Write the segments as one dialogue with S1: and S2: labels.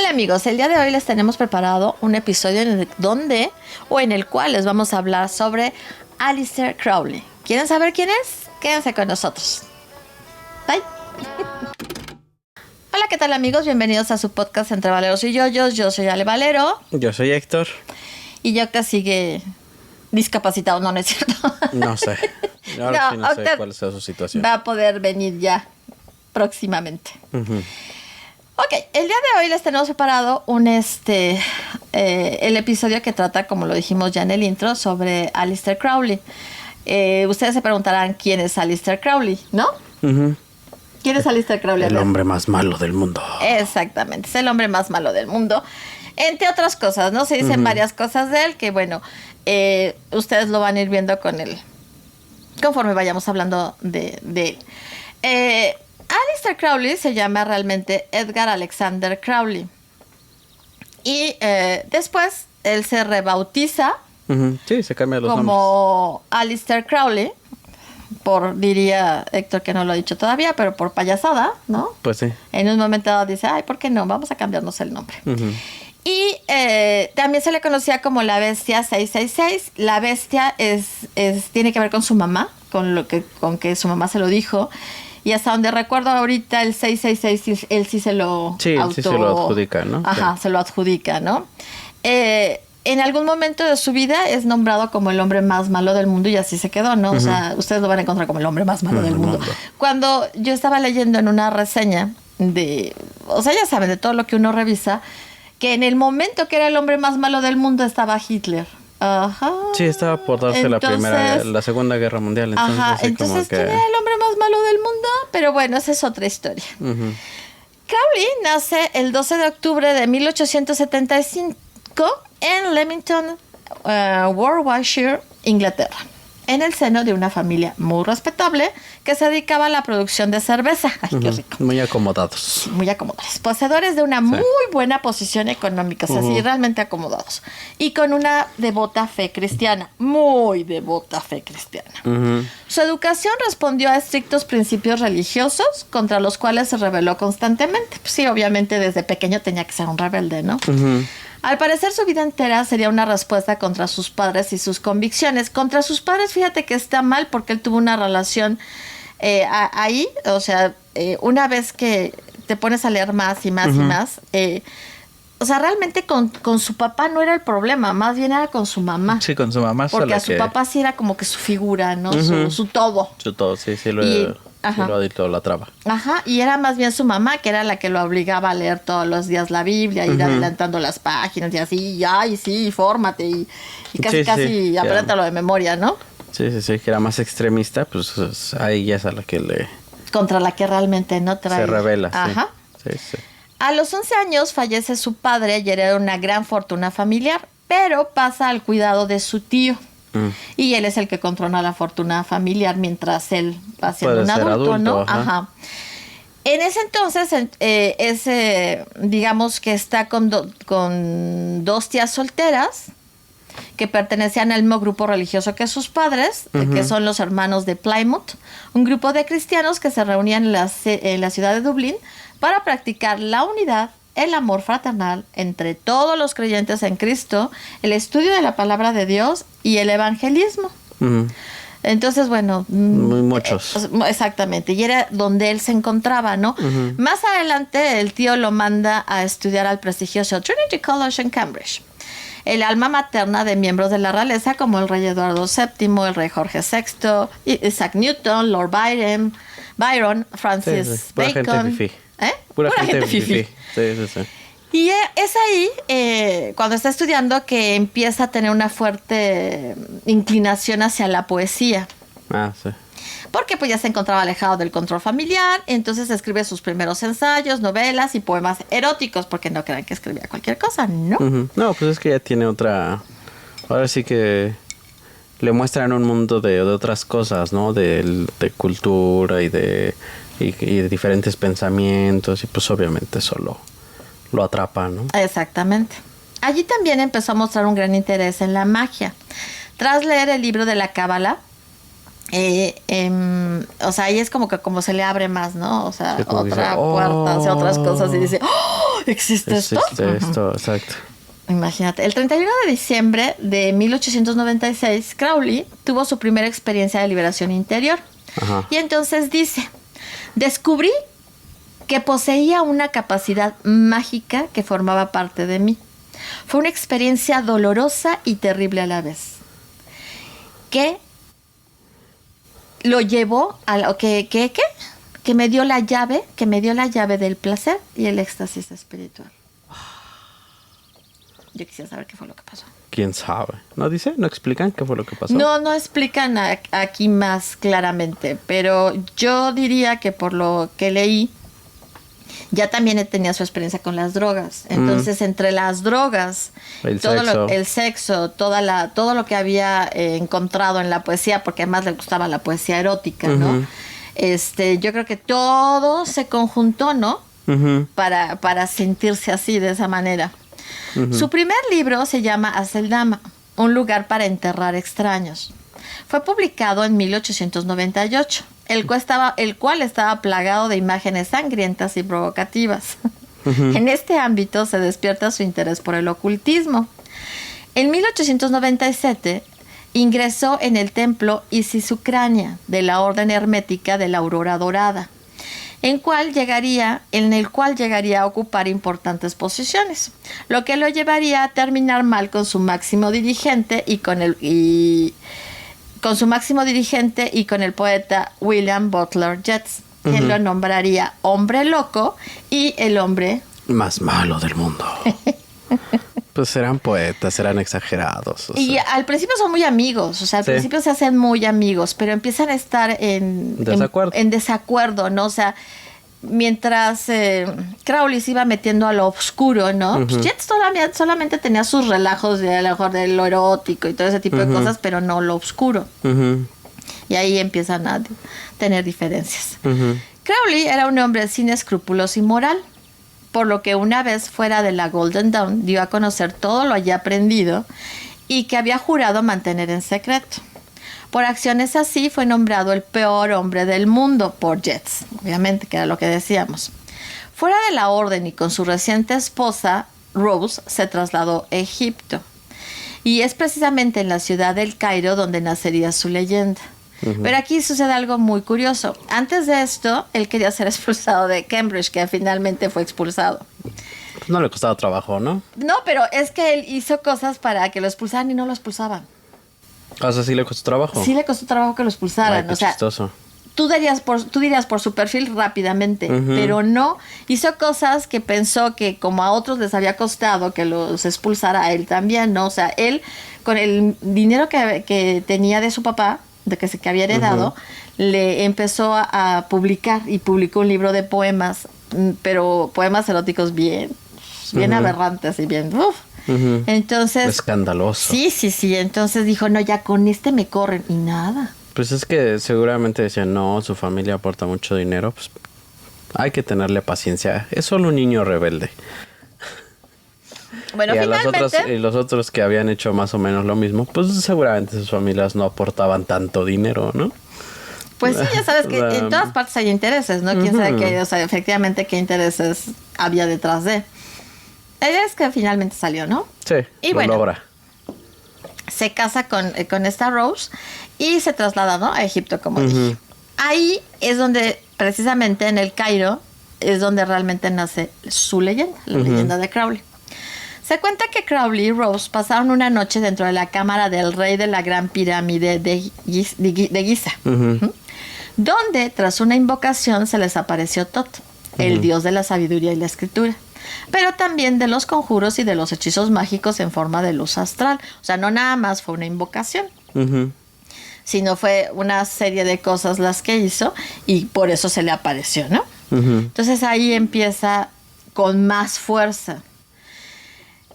S1: Hola amigos, el día de hoy les tenemos preparado un episodio en el cual les vamos a hablar sobre Aleister Crowley. ¿Quieren saber quién es? Quédense con nosotros. Bye. Hola, ¿qué tal amigos? Bienvenidos a su podcast Entre Valeros y Yoyos. Yo soy Ale Valero.
S2: Yo soy Héctor.
S1: Y Yocta sigue discapacitado, no es cierto.
S2: No sé. Ahora sí no sé cuál sea su situación.
S1: Va a poder venir ya próximamente. Uh-huh. Ok, el día de hoy les tenemos preparado el episodio que trata, como lo dijimos ya en el intro, sobre Aleister Crowley. Ustedes se preguntarán quién es Aleister Crowley, ¿no? Uh-huh. ¿Quién es Aleister Crowley?
S2: El hombre más malo del mundo.
S1: Exactamente, es el hombre más malo del mundo. Entre otras cosas, ¿no? Se dicen varias cosas de él que, bueno, ustedes lo van a ir viendo conforme vayamos hablando de él. Aleister Crowley se llama realmente Edgar Alexander Crowley. Y después él se rebautiza.
S2: Uh-huh. Sí, se cambia los nombres.
S1: Como Aleister Crowley. Diría Héctor que no lo ha dicho todavía, pero por payasada, ¿no?
S2: Pues sí.
S1: En un momento dado dice, ay, ¿por qué no? Vamos a cambiarnos el nombre. Uh-huh. Y también se le conocía como la Bestia 666. La Bestia tiene que ver con su mamá, con que su mamá se lo dijo. Y hasta donde recuerdo ahorita, el 666, él sí se lo
S2: sí se lo adjudica, ¿no?
S1: Ajá, sí. Se lo adjudica, ¿no? En algún momento de su vida es nombrado como el hombre más malo del mundo y así se quedó, ¿no? Uh-huh. O sea, ustedes lo van a encontrar como el hombre más malo del mundo. Cuando yo estaba leyendo en una reseña o sea, ya saben, de todo lo que uno revisa, que en el momento que era el hombre más malo del mundo estaba Hitler. Ajá.
S2: Sí, estaba por darse la Segunda Guerra Mundial.
S1: Entonces, ajá, entonces ¿quién era el hombre más malo del mundo? Pero bueno, esa es otra historia. Uh-huh. Crowley nace el 12 de octubre de 1875 en Leamington, Warwickshire, Inglaterra, en el seno de una familia muy respetable que se dedicaba a la producción de cerveza. Ay, qué rico.
S2: Muy acomodados.
S1: Muy acomodados. Poseedores de una muy buena posición económica, o sea, sí, realmente acomodados. Y con una devota fe cristiana, muy devota fe cristiana. Uh-huh. Su educación respondió a estrictos principios religiosos contra los cuales se rebeló constantemente. Pues sí, obviamente desde pequeño tenía que ser un rebelde, ¿no? Uh-huh. Al parecer su vida entera sería una respuesta contra sus padres y sus convicciones. Contra sus padres, fíjate que está mal porque él tuvo una relación ahí, o sea, una vez que te pones a leer más y más uh-huh. y más, o sea, realmente con su papá no era el problema, más bien era con su mamá.
S2: Sí, con su mamá.
S1: Porque a su papá sí era como que su figura, ¿no? Uh-huh. Su todo.
S2: Su todo, sí, lo traba.
S1: Ajá, y era más bien su mamá, que era la que lo obligaba a leer todos los días la Biblia, ir uh-huh. adelantando las páginas y así, y sí, fórmate y casi apréntalo de memoria, ¿no?
S2: Sí, que era más extremista, pues a ella es a la que
S1: contra la que realmente no trae.
S2: Se revela,
S1: ajá.
S2: Sí.
S1: A los 11 años fallece su padre y hereda una gran fortuna familiar, pero pasa al cuidado de su tío. Y él es el que controla la fortuna familiar mientras él va siendo un adulto, ¿no? Ajá. En ese entonces, digamos que está con dos tías solteras que pertenecían al mismo grupo religioso que sus padres, uh-huh. que son los hermanos de Plymouth, un grupo de cristianos que se reunían en la ciudad de Dublín para practicar la unidad, el amor fraternal entre todos los creyentes en Cristo, el estudio de la palabra de Dios y el evangelismo. Uh-huh. Entonces, bueno...
S2: Muy muchos.
S1: Exactamente, y era donde él se encontraba, ¿no? Uh-huh. Más adelante, el tío lo manda a estudiar al prestigioso Trinity College en Cambridge. El alma materna de miembros de la realeza como el rey Eduardo VII, el rey Jorge VI, Isaac Newton, Lord Byron, Francis Bacon.
S2: Pura gente fifí.
S1: Pura gente fifí.
S2: Sí.
S1: Y es ahí, cuando está estudiando, que empieza a tener una fuerte inclinación hacia la poesía.
S2: Ah, sí.
S1: Porque pues ya se encontraba alejado del control familiar, entonces escribe sus primeros ensayos, novelas y poemas eróticos, porque no crean que escribía cualquier cosa, ¿no?
S2: Uh-huh. No, pues es que ya tiene otra... Ahora sí que le muestran un mundo de otras cosas, ¿no? De cultura y de diferentes pensamientos, y pues obviamente eso lo atrapa, ¿no?
S1: Exactamente. Allí también empezó a mostrar un gran interés en la magia. Tras leer el libro de la Cábala, o sea, ahí es como que como se le abre más, ¿no? O sea, sí, otra puerta hacia otras cosas y dice, ¡oh! ¿existe esto?
S2: Existe esto, exacto.
S1: Imagínate, el 31 de diciembre de 1896, Crowley tuvo su primera experiencia de liberación interior.
S2: Ajá.
S1: Y entonces dice, descubrí que poseía una capacidad mágica que formaba parte de mí. Fue una experiencia dolorosa y terrible a la vez, que lo llevó a lo que me dio la llave, del placer y el éxtasis espiritual. Yo quisiera saber qué fue lo que pasó.
S2: ¿Quién sabe? ¿No dice? ¿No explican qué fue lo que pasó?
S1: No explican aquí más claramente, pero yo diría que por lo que leí, ya también tenía su experiencia con las drogas. Entonces, entre las drogas, el sexo, todo lo que había encontrado en la poesía, porque además le gustaba la poesía erótica, ¿no? Yo creo que todo se conjuntó, ¿no? Para sentirse así, de esa manera. Su primer libro se llama Aceldama, un lugar para enterrar extraños. Fue publicado en 1898, el cual estaba plagado de imágenes sangrientas y provocativas. En este ámbito se despierta su interés por el ocultismo. En 1897 ingresó en el templo Isis-Ucrania de la Orden Hermética de la Aurora Dorada, en el cual llegaría a ocupar importantes posiciones, lo que lo llevaría a terminar mal con su máximo dirigente y con el poeta William Butler Yeats, quien lo nombraría hombre loco y el hombre
S2: más malo del mundo. Pues eran poetas, eran exagerados.
S1: Y al principio son muy amigos, al principio se hacen muy amigos, pero empiezan a estar en desacuerdo, ¿no? O sea, mientras Crowley se iba metiendo a lo oscuro, ¿no? Pues Yeats solamente tenía sus relajos de lo erótico y todo ese tipo de cosas, pero no lo oscuro. Y ahí empiezan a tener diferencias. Crowley era un hombre sin escrúpulos y moral, por lo que una vez fuera de la Golden Dawn dio a conocer todo lo allí aprendido y que había jurado mantener en secreto. Por acciones así fue nombrado el peor hombre del mundo por Yeats, obviamente, que era lo que decíamos. Fuera de la orden y con su reciente esposa, Rose, se trasladó a Egipto. Y es precisamente en la ciudad del Cairo donde nacería su leyenda. Pero aquí sucede algo muy curioso. Antes de esto, él quería ser expulsado de Cambridge, que finalmente fue expulsado.
S2: Pues no le costaba trabajo, ¿no?
S1: No, pero es que él hizo cosas para que lo expulsaran y no lo expulsaban.
S2: O sea, ¿sí le costó trabajo?
S1: Sí le costó trabajo que lo expulsaran.
S2: Ay, qué chistoso.
S1: Tú dirías por su perfil rápidamente, pero no. Hizo cosas que pensó que como a otros les había costado que los expulsara, a él también, ¿no? O sea, él, con el dinero que tenía de su papá, que había heredado, le empezó a publicar y publicó un libro de poemas, pero poemas eróticos bien aberrantes y bien... Entonces...
S2: escandaloso.
S1: Sí. Entonces dijo, no, ya con este me corren. Y nada.
S2: Pues es que seguramente decían, no, su familia aporta mucho dinero, pues hay que tenerle paciencia. Es solo un niño rebelde.
S1: Bueno, finalmente...
S2: los otros que habían hecho más o menos lo mismo, pues seguramente sus familias no aportaban tanto dinero, ¿no?
S1: Pues sí, ya sabes que en todas partes hay intereses, ¿no? Quién sabe qué, o sea, efectivamente qué intereses había detrás de. Es que finalmente salió, ¿no?
S2: Sí, y lo logra.
S1: Se casa con esta Rose y se traslada, ¿no?, a Egipto, como dije. Ahí es donde, precisamente en el Cairo, es donde realmente nace su leyenda, la leyenda de Crowley. Se cuenta que Crowley y Rose pasaron una noche dentro de la cámara del rey de la Gran Pirámide de Giza, donde, tras una invocación, se les apareció Tot, el dios de la sabiduría y la escritura, pero también de los conjuros y de los hechizos mágicos en forma de luz astral. O sea, no nada más fue una invocación, sino fue una serie de cosas las que hizo y por eso se le apareció, ¿no? Entonces ahí empieza con más fuerza.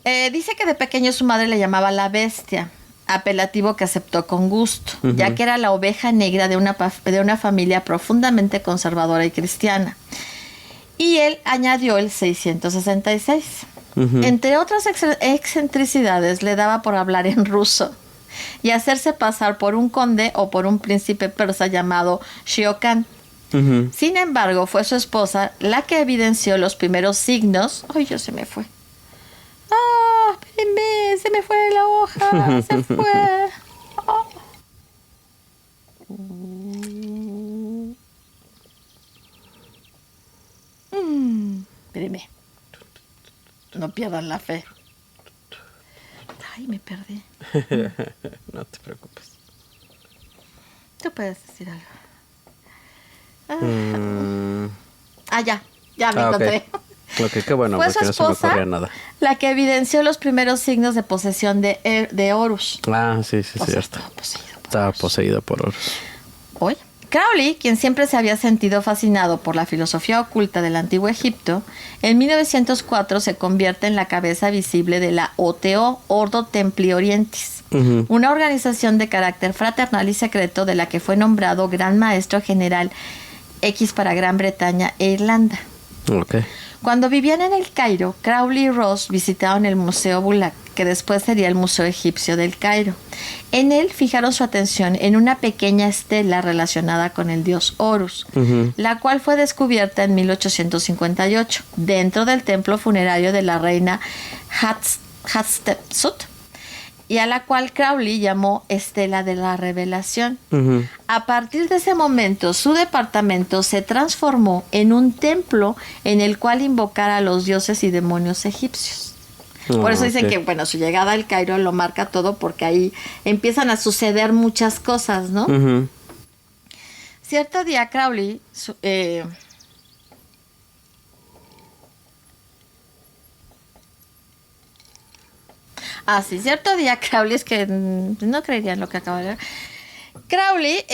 S1: Dice que de pequeño su madre le llamaba la bestia, apelativo que aceptó con gusto, ya que era la oveja negra de una familia profundamente conservadora y cristiana. Y él añadió el 666. Entre otras excentricidades, le daba por hablar en ruso y hacerse pasar por un conde o por un príncipe persa llamado Shiokan.
S2: Ujú.
S1: Sin embargo, fue su esposa la que evidenció los primeros signos. ¡Ay, ya se me fue! ¡Ah! Espérenme, se me fue la hoja, se fue. Oh. Espérenme. No pierdan la fe. Ay, me perdí.
S2: No te preocupes.
S1: Tú puedes decir algo.
S2: Mm,
S1: Ya me
S2: ok.
S1: encontré.
S2: Ok, qué bueno,
S1: Fue su
S2: porque no se me
S1: esposa
S2: ocurría nada.
S1: la que evidenció los primeros signos de posesión de Horus.
S2: Ah, sí,
S1: O sea,
S2: cierto.
S1: estaba poseído por
S2: Estaba poseído por Horus.
S1: Hoy, Crowley, quien siempre se había sentido fascinado por la filosofía oculta del antiguo Egipto, en 1904 se convierte en la cabeza visible de la OTO, Ordo Templi Orientis, una organización de carácter fraternal y secreto de la que fue nombrado Gran Maestro General X para Gran Bretaña e Irlanda.
S2: Ok.
S1: Cuando vivían en el Cairo, Crowley y Ross visitaron el Museo Bulak, que después sería el Museo Egipcio del Cairo. En él fijaron su atención en una pequeña estela relacionada con el dios Horus, la cual fue descubierta en 1858 dentro del templo funerario de la reina Hatshepsut, y a la cual Crowley llamó Estela de la Revelación. A partir de ese momento, su departamento se transformó en un templo en el cual invocar a los dioses y demonios egipcios. Por eso dicen que, bueno, su llegada al Cairo lo marca todo, porque ahí empiezan a suceder muchas cosas, ¿no? Cierto día, Crowley... cierto día Crowley, es que no creerían lo que acabo de ver. Crowley,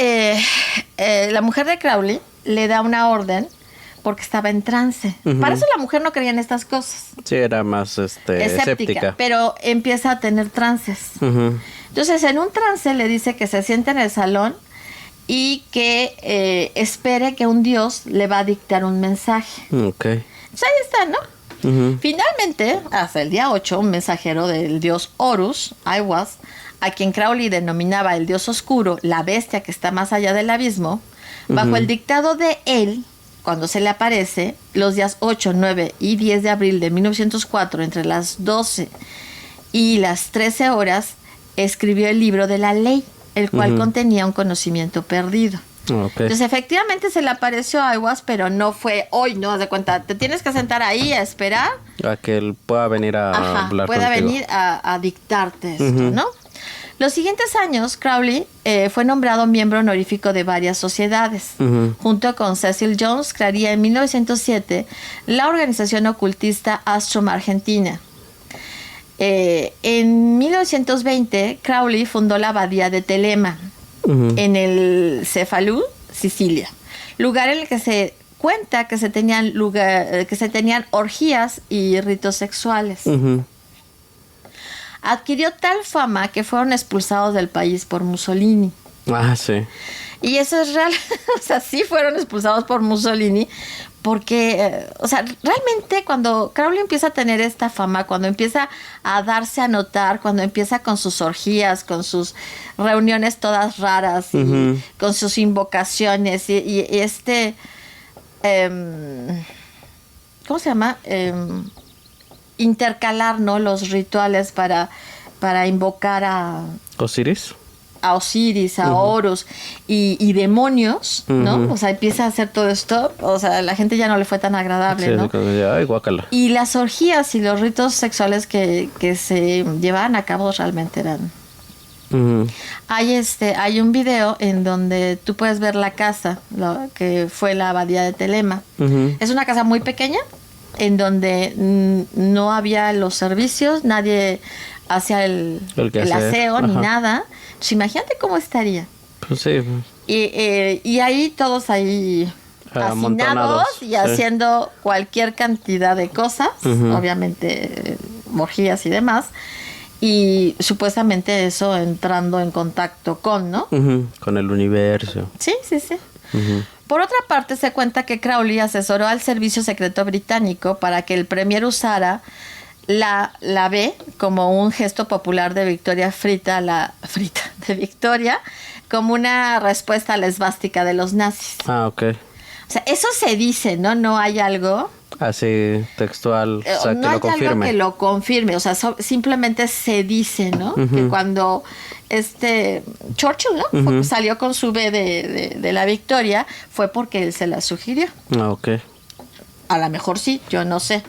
S1: la mujer de Crowley, le da una orden porque estaba en trance. Para eso la mujer no creía en estas cosas.
S2: Sí, era más escéptica.
S1: Pero empieza a tener trances. Entonces, en un trance le dice que se siente en el salón y que espere que un dios le va a dictar un mensaje.
S2: Ok.
S1: Pues ahí está, ¿no? Finalmente, hasta el día 8, un mensajero del dios Horus, Aiwass, a quien Crowley denominaba el dios oscuro, la bestia que está más allá del abismo, bajo el dictado de él, cuando se le aparece, los días 8, 9 y 10 de abril de 1904, entre las 12 y las 13 horas, escribió el libro de la ley, el cual contenía un conocimiento perdido.
S2: Okay.
S1: Entonces, efectivamente se le apareció a Aiwass, pero no fue hoy, ¿no? Haz de cuenta, te tienes que sentar ahí a esperar.
S2: A que él pueda venir a hablar
S1: pueda
S2: contigo.
S1: venir a dictarte esto, ¿no? Los siguientes años, Crowley fue nombrado miembro honorífico de varias sociedades. Junto con Cecil Jones, crearía en 1907 la organización ocultista Astrum Argentina. En 1920, Crowley fundó la abadía de Telema, en el Cefalú, Sicilia, lugar en el que se cuenta que se tenían orgías y ritos sexuales. Adquirió tal fama que fueron expulsados del país por Mussolini.
S2: Ah, sí.
S1: Y eso es real. O sea, sí fueron expulsados por Mussolini porque, realmente cuando Crowley empieza a tener esta fama, cuando empieza a darse a notar, cuando empieza con sus orgías, con sus reuniones todas raras, y con sus invocaciones y ¿cómo se llama? Intercalar, ¿no?, los rituales para invocar a
S2: ¿Osiris?
S1: A Osiris, a Horus y demonios, ¿no? O sea, empieza a hacer todo esto. O sea, la gente ya no le fue tan agradable,
S2: Sí,
S1: ¿no?
S2: ay, guácala.
S1: Y las orgías y los ritos sexuales que se llevaban a cabo realmente eran... Hay un video en donde tú puedes ver la casa, que fue la abadía de Telema. Es una casa muy pequeña, en donde no había los servicios, nadie hacía el aseo ni nada. Entonces, imagínate cómo estaría.
S2: Pues sí.
S1: Y ahí todos ahí hacinados y haciendo cualquier cantidad de cosas, obviamente orgías y demás, y supuestamente eso entrando en contacto con, ¿no?
S2: Con el universo.
S1: Sí. Por otra parte, se cuenta que Crowley asesoró al Servicio Secreto Británico para que el premier usara la B como un gesto popular de Victoria de Victoria, como una respuesta a la esvástica de los nazis.
S2: Ah, ok.
S1: sea, eso se dice, ¿no? No hay algo...
S2: Así, textual, o sea,
S1: no
S2: que
S1: hay
S2: lo confirme.
S1: algo que lo confirme, o sea, simplemente se dice, ¿no? Que cuando Churchill, ¿no? Salió con su B de la victoria, fue porque él se la sugirió.
S2: Ah, ok.
S1: A lo mejor sí, yo no sé.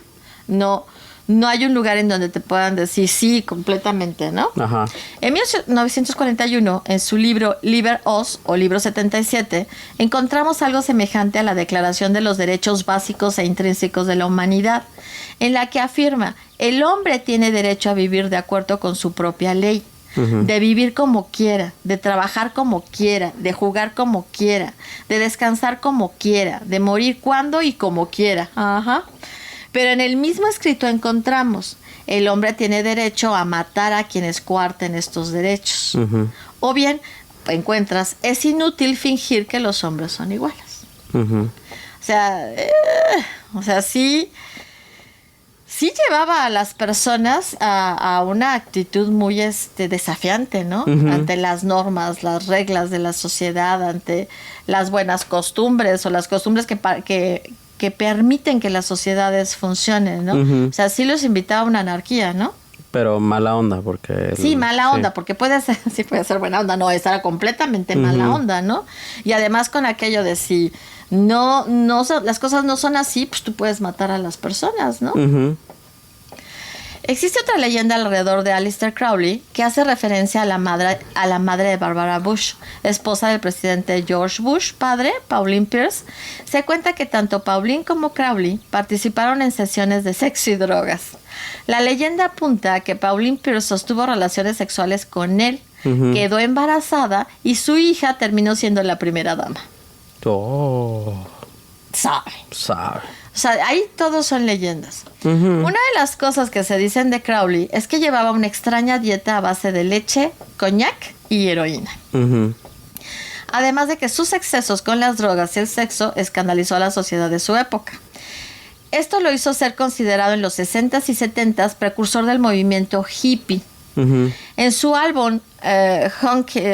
S1: No hay un lugar en donde te puedan decir sí completamente, ¿no?
S2: Ajá.
S1: En 1941, en su libro Liber Oz, o Libro 77, encontramos algo semejante a la Declaración de los Derechos Básicos e Intrínsecos de la Humanidad, en la que afirma: el hombre tiene derecho a vivir de acuerdo con su propia ley, de vivir como quiera, de trabajar como quiera, de jugar como quiera, de descansar como quiera, de morir cuando y como quiera. Ajá. Pero en el mismo escrito encontramos: el hombre tiene derecho a matar a quienes coarten estos derechos. O bien, encuentras: es inútil fingir que los hombres son iguales. O sea, sí llevaba a las personas a una actitud muy desafiante, ¿no? Ante las normas, las reglas de la sociedad, ante las buenas costumbres o las costumbres que permiten que las sociedades funcionen, ¿no? O sea, sí los invitaba a una anarquía, ¿no?
S2: Pero mala onda, porque...
S1: Sí, mala onda, porque puede ser buena onda. No, esta era completamente mala onda, ¿no? Y además con aquello de si las cosas no son así, pues tú puedes matar a las personas, ¿no? Existe otra leyenda alrededor de Aleister Crowley que hace referencia a la madre de Barbara Bush, esposa del presidente George Bush, padre, Pauline Pierce. Se cuenta que tanto Pauline como Crowley participaron en sesiones de sexo y drogas. La leyenda apunta a que Pauline Pierce sostuvo relaciones sexuales con él, quedó embarazada y su hija terminó siendo la primera dama.
S2: Oh.
S1: Sabe. O sea, ahí todos son leyendas. Una de las cosas que se dicen de Crowley es que llevaba una extraña dieta a base de leche, coñac y heroína. Además de que sus excesos con las drogas y el sexo escandalizó a la sociedad de su época. Esto lo hizo ser considerado en los 60s y 70s precursor del movimiento hippie. En su álbum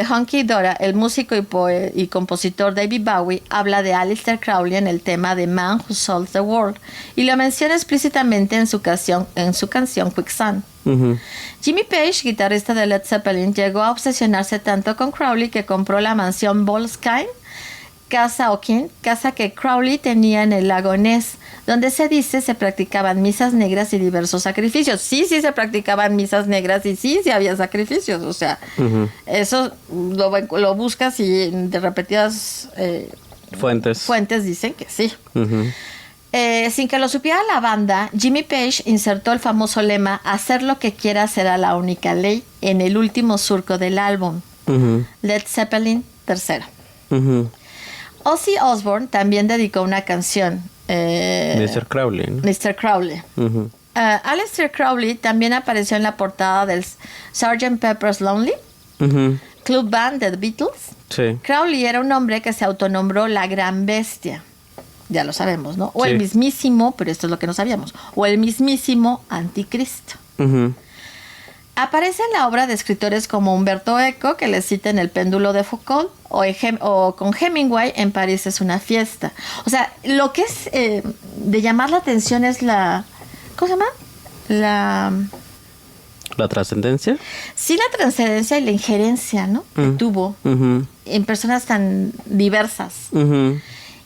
S1: Hunky Dora, el músico y compositor David Bowie habla de Aleister Crowley en el tema de Man Who Sold the World y lo menciona explícitamente en su canción Quicksand. Jimmy Page, guitarrista de Led Zeppelin, llegó a obsesionarse tanto con Crowley que compró la mansión Boleskine, casa que Crowley tenía en el lago Ness, donde se dice se practicaban misas negras y diversos sacrificios. Sí se practicaban misas negras y sí había sacrificios. O sea, eso lo buscas y de repetidas fuentes dicen que sí. Sin que lo supiera la banda, Jimmy Page insertó el famoso lema: hacer lo que quiera será la única ley, en el último surco del álbum Led Zeppelin III. Ozzy Osbourne también dedicó una canción.
S2: Mr. Crowley, ¿no?
S1: Mr. Crowley. Aleister Crowley también apareció en la portada del Sgt. Pepper's Lonely Club Band de The Beatles. Sí. Crowley era un hombre que se autonombró la Gran Bestia. Ya lo sabemos, ¿no? O el mismísimo, pero esto es lo que no sabíamos, o el mismísimo Anticristo. Aparece en la obra de escritores como Umberto Eco, que le cita en El péndulo de Foucault, o con Hemingway en París es una fiesta. O sea, lo que es de llamar la atención es la... ¿Cómo se llama?
S2: ¿La trascendencia?
S1: Sí, la trascendencia y la injerencia, ¿no? Que tuvo en personas tan diversas.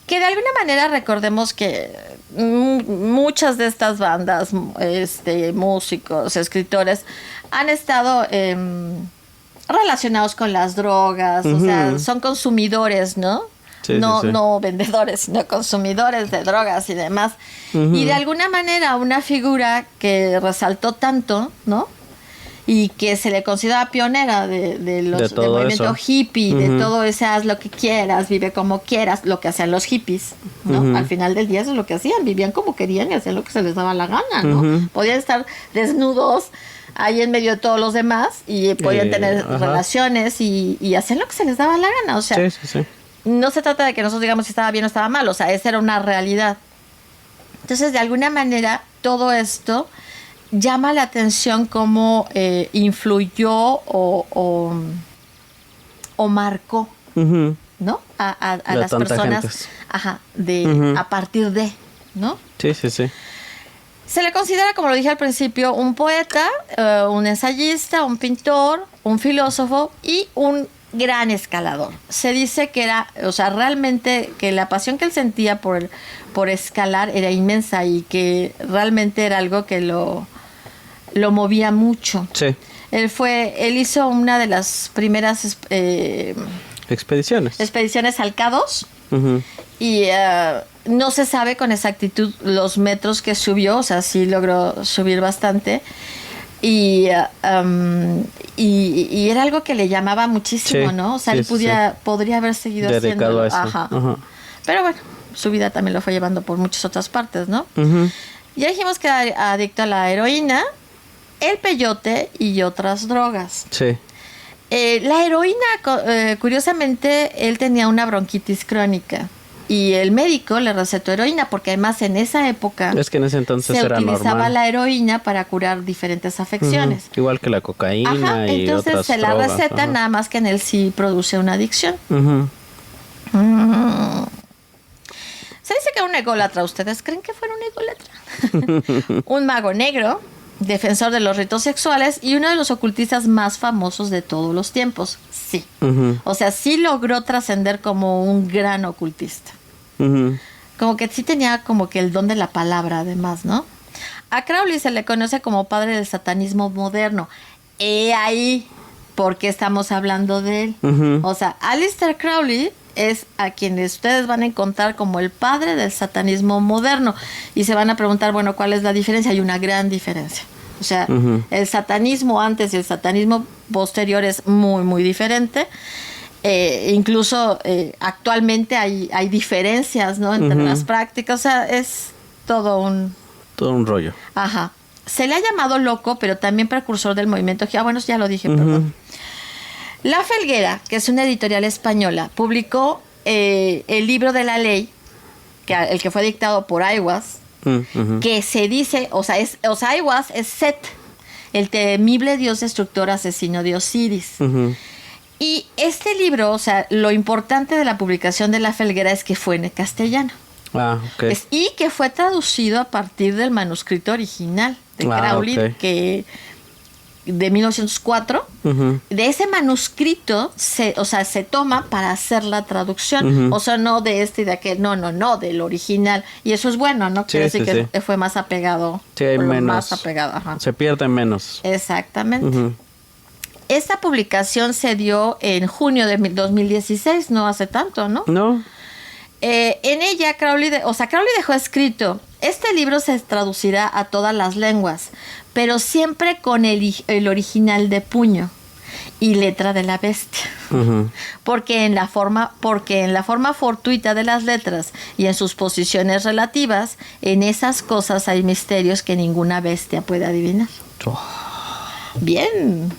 S1: Que de alguna manera recordemos que muchas de estas bandas, músicos, escritores, han estado relacionados con las drogas, o sea, son consumidores, ¿no? No vendedores, sino consumidores de drogas y demás. Y de alguna manera una figura que resaltó tanto, ¿no? Y que se le considera pionera del movimiento hippie, de todo ese haz lo que quieras, vive como quieras, lo que hacían los hippies, ¿no? Al final del día eso es lo que hacían, vivían como querían y hacían lo que se les daba la gana, ¿no? Podían estar desnudos ahí en medio de todos los demás y podían tener relaciones y hacían lo que se les daba la gana, o sea, no se trata de que nosotros digamos si estaba bien o estaba mal, o sea, esa era una realidad. Entonces, de alguna manera, todo esto llama la atención cómo influyó o marcó, ¿no? A las personas Ajá, de
S2: Ujú.
S1: a partir de, ¿no?
S2: Sí, sí, sí.
S1: Se le considera, como lo dije al principio, un poeta, un ensayista, un pintor, un filósofo y un gran escalador. Se dice que era, o sea, realmente que la pasión que él sentía por escalar era inmensa y que realmente era algo que lo movía mucho.
S2: Sí.
S1: Él hizo una de las primeras
S2: Expediciones.
S1: expediciones al K2
S2: Ujú.
S1: y no se sabe con exactitud los metros que subió, o sea, sí logró subir bastante. Y era algo que le llamaba muchísimo,
S2: Sí,
S1: ¿no? O sea,
S2: sí,
S1: él
S2: sí,
S1: podría haber seguido
S2: Dedicado
S1: haciéndolo.
S2: a eso.
S1: Ajá.
S2: Ajá.
S1: Pero bueno, su vida también lo fue llevando por muchas otras partes, ¿no?
S2: Ujú.
S1: Ya dijimos que era adicto a la heroína, el peyote y otras drogas.
S2: Sí.
S1: La heroína, curiosamente, él tenía una bronquitis crónica y el médico le recetó heroína porque además en esa época
S2: Es que en ese entonces
S1: se
S2: era
S1: utilizaba
S2: normal.
S1: la heroína para curar diferentes afecciones.
S2: Ujú. Igual que la cocaína
S1: Ajá,
S2: y
S1: entonces
S2: otras
S1: se la
S2: drogas.
S1: receta,
S2: Ajá.
S1: nada más que en él sí produce una adicción.
S2: Ujú.
S1: Se dice que era un ególatra. ¿Ustedes creen que fuera un ególatra? Un mago negro, defensor de los ritos sexuales y uno de los ocultistas más famosos de todos los tiempos. Sí.
S2: Ujú.
S1: O sea, sí logró trascender como un gran ocultista.
S2: Ujú.
S1: Como que sí tenía como que el don de la palabra, además, ¿no? A Crowley se le conoce como padre del satanismo moderno. He ahí por qué estamos hablando de él.
S2: Ujú.
S1: O sea, Aleister Crowley es a quien ustedes van a encontrar como el padre del satanismo moderno. Y se van a preguntar, bueno, ¿cuál es la diferencia? Hay una gran diferencia. O sea,
S2: Ujú.
S1: el satanismo antes y el satanismo posterior es muy, muy diferente. Incluso actualmente hay diferencias, ¿no? Entre
S2: Ujú.
S1: las prácticas. O sea, es todo un...
S2: Todo un rollo.
S1: Ajá. Se le ha llamado loco, pero también precursor del movimiento. Ah, bueno, ya lo dije,
S2: Ujú.
S1: perdón. La Felguera, que es una editorial española, publicó el libro de la ley, el que fue dictado por Aiwass,
S2: Ujú.
S1: que se dice, Aiwass es Set, el temible dios destructor asesino de Osiris.
S2: Ujú.
S1: Y este libro, o sea, lo importante de la publicación de La Felguera es que fue en castellano.
S2: Ah, ok.
S1: Y que fue traducido a partir del manuscrito original de Crowley,
S2: ok.
S1: de 1904.
S2: Ujú.
S1: De ese manuscrito se toma para hacer la traducción.
S2: Ujú.
S1: O sea, no de este y de aquel, no, del original. Y eso es bueno, ¿no?
S2: Sí,
S1: Quiere decir
S2: sí,
S1: que fue más apegado.
S2: Sí, hay
S1: o lo
S2: menos.
S1: más apegado, ajá.
S2: Se pierde menos.
S1: Exactamente.
S2: Ujú.
S1: Esta publicación se dio en junio de 2016, no hace tanto, ¿no?
S2: No.
S1: En ella, Crowley dejó escrito: este libro se traducirá a todas las lenguas, pero siempre con el original de puño y letra de la bestia.
S2: Ujú.
S1: Porque en la forma fortuita de las letras y en sus posiciones relativas, en esas cosas hay misterios que ninguna bestia puede adivinar.
S2: Oh.
S1: Bien.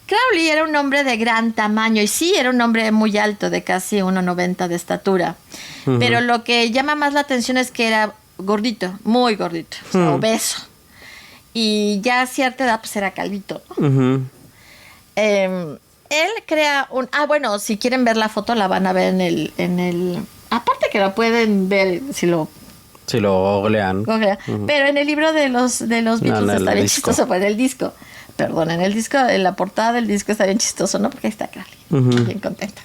S1: Crowley era un hombre de gran tamaño y sí, era un hombre muy alto, de casi 1,90 de estatura.
S2: Ujú.
S1: Pero lo que llama más la atención es que era gordito, muy gordito, o sea, obeso. Y ya a cierta edad pues era calvito, ¿no?
S2: Ujú.
S1: Él crea un... Ah, bueno, si quieren ver la foto la van a ver en el... Aparte que la pueden ver si lo...
S2: Si lo googlean. Ujú.
S1: Pero en el libro de los Beatles
S2: en el
S1: está bien
S2: disco.
S1: chistoso, pues el disco. Perdón, en el disco, en la portada del disco está bien chistoso, ¿no? Porque ahí está Crowley,
S2: Ujú.
S1: bien contenta.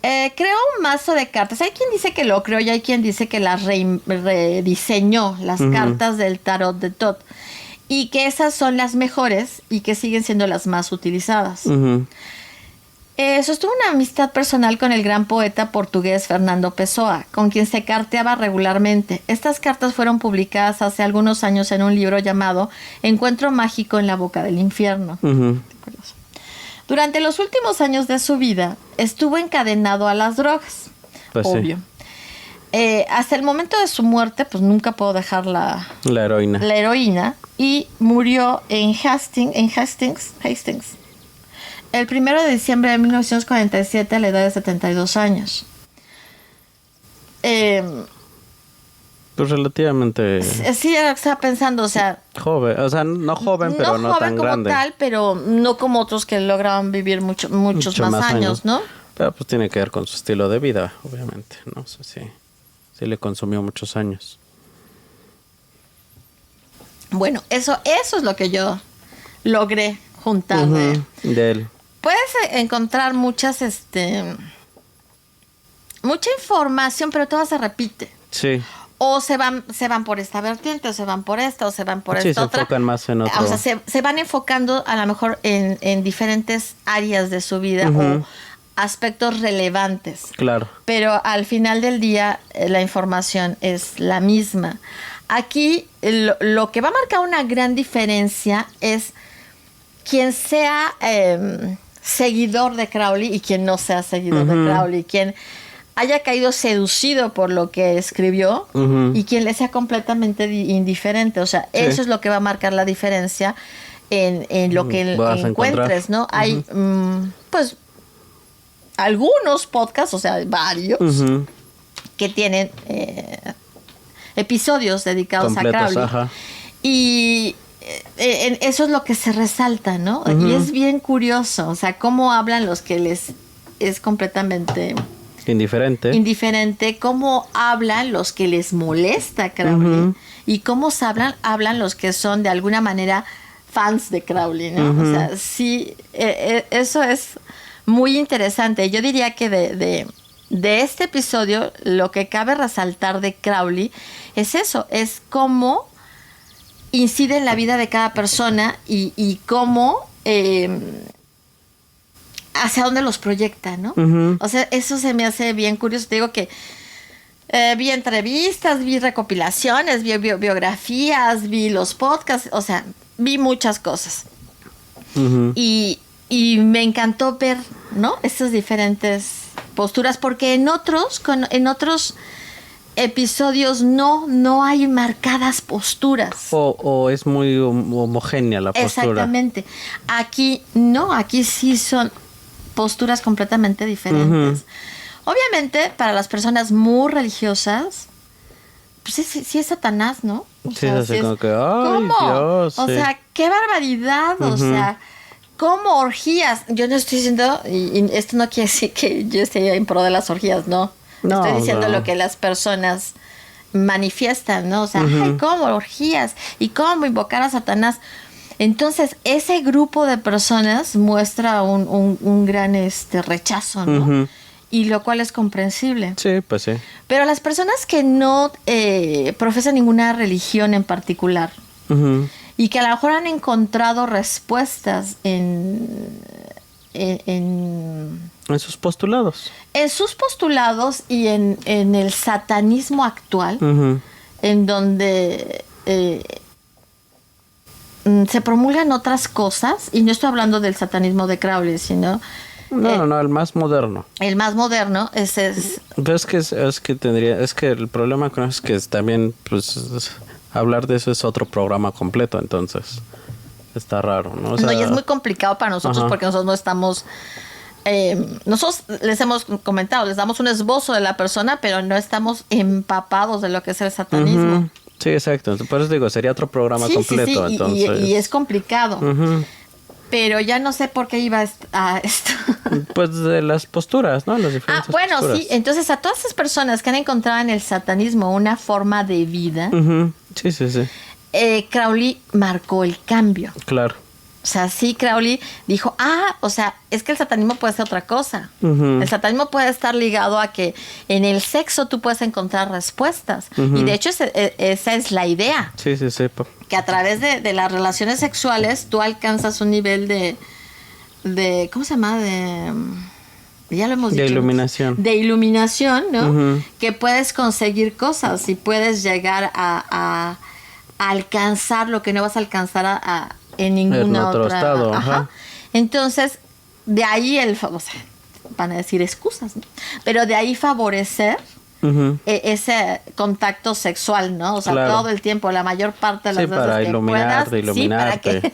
S1: Creó un mazo de cartas. Hay quien dice que lo creó y hay quien dice que las rediseñó, las
S2: Ujú.
S1: cartas del tarot de Thoth. Y que esas son las mejores y que siguen siendo las más utilizadas.
S2: Ujú.
S1: Sostuvo una amistad personal con el gran poeta portugués Fernando Pessoa, con quien se carteaba regularmente. Estas cartas fueron publicadas hace algunos años en un libro llamado Encuentro mágico en la boca del infierno.
S2: Ujú.
S1: Durante los últimos años de su vida, estuvo encadenado a las drogas.
S2: Pues sí.
S1: obvio. Hasta el momento de su muerte, pues nunca pudo dejar la
S2: La heroína.
S1: y murió en Hastings, el 1 de diciembre de 1947 a la edad de 72 años.
S2: Pues relativamente
S1: Sí, estaba pensando, o sea,
S2: joven. O sea, no joven, pero no
S1: joven
S2: tan
S1: como
S2: grande.
S1: tal, pero no como otros que lograban vivir muchos
S2: Mucho
S1: más
S2: más
S1: años,
S2: años.
S1: ¿no?
S2: Pero pues tiene que ver con su estilo de vida, obviamente, ¿no? O sea, sí le consumió muchos años.
S1: Bueno, eso es lo que yo logré juntar
S2: de él.
S1: Puedes encontrar mucha información, pero toda se repite.
S2: Sí.
S1: O se van por esta vertiente, o se van por esta, o se van por esta otra.
S2: Sí, se enfocan más en otro.
S1: O sea, se van enfocando a lo mejor en diferentes áreas de su vida o aspectos relevantes.
S2: Claro.
S1: Pero al final del día la información es la misma. Aquí lo que va a marcar una gran diferencia es quien sea seguidor de Crowley y quien no sea seguidor de Crowley, quien haya caído seducido por lo que escribió y quien le sea completamente indiferente. O sea, eso es lo que va a marcar la diferencia en lo que encuentres, ¿no? Hay, pues, algunos podcasts, o sea, varios, que tienen episodios dedicados
S2: completos,
S1: a Crowley.
S2: Ajá.
S1: Y eso es lo que se resalta, ¿no? Y es bien curioso, o sea, cómo hablan los que les es completamente indiferente, cómo hablan los que les molesta Crowley y cómo hablan los que son de alguna manera fans de Crowley, ¿no? O sea, sí, eso es muy interesante. Yo diría que de este episodio lo que cabe resaltar de Crowley es eso, es cómo incide en la vida de cada persona y cómo hacia dónde los proyecta, ¿no? O sea, eso se me hace bien curioso. Te digo que vi entrevistas, vi recopilaciones, vi biografías, vi los podcasts, o sea, vi muchas cosas. Y me encantó ver, ¿no? Estas diferentes posturas, porque en otros episodios no hay marcadas posturas.
S2: O es muy homogénea la postura.
S1: Exactamente. Aquí no, aquí sí son posturas completamente diferentes. Obviamente, para las personas muy religiosas, pues sí es Satanás, ¿no? O
S2: sí,
S1: sea,
S2: es así como que, ¡ay,
S1: ¿cómo?
S2: Dios!
S1: O sea, qué barbaridad, o sea, ¿cómo orgías? Yo no estoy diciendo, y esto no quiere decir que yo esté en pro de las orgías, no. Estoy diciendo lo que las personas manifiestan, ¿no? O sea, ay, ¿cómo orgías? ¿Y cómo invocar a Satanás? Entonces, ese grupo de personas muestra un gran rechazo, ¿no? Y lo cual es comprensible.
S2: Sí, pues sí.
S1: Pero las personas que no profesan ninguna religión en particular y que a lo mejor han encontrado respuestas en
S2: sus postulados.
S1: En sus postulados y en el satanismo actual, en donde se promulgan otras cosas, y no estoy hablando del satanismo de Crowley, sino...
S2: No, el más moderno.
S1: El más moderno, ese es...
S2: Pero es que el problema con eso es que también, pues, hablar de eso es otro programa completo, entonces está raro, ¿no? O sea,
S1: y es muy complicado para nosotros porque nosotros no estamos... nosotros les hemos comentado, les damos un esbozo de la persona, pero no estamos empapados de lo que es el satanismo.
S2: Sí, exacto. Por eso digo, sería otro programa completo.
S1: Sí.
S2: Entonces...
S1: Y es complicado. Pero ya no sé por qué iba a esto.
S2: Pues de las posturas, ¿no? Las diferentes posturas.
S1: Sí. Entonces, a todas esas personas que han encontrado en el satanismo una forma de vida,
S2: sí.
S1: Crowley marcó el cambio.
S2: Claro.
S1: O sea, sí, Crowley dijo, o sea, es que el satanismo puede ser otra cosa. El satanismo puede estar ligado a que en el sexo tú puedes encontrar respuestas. Y de hecho esa es la idea.
S2: Sí.
S1: Que a través de las relaciones sexuales tú alcanzas un nivel de ¿cómo se llama? Ya lo hemos dicho.
S2: De iluminación.
S1: De iluminación, ¿no? Que puedes conseguir cosas y puedes llegar a alcanzar lo que no vas a alcanzar en ninguna
S2: otro
S1: otra
S2: estado.
S1: Entonces, de ahí o sea, van a decir excusas, ¿no? Pero de ahí favorecer ese contacto sexual, ¿no? O sea,
S2: claro.
S1: Todo el tiempo, la mayor parte de las veces
S2: para
S1: que puedas, para que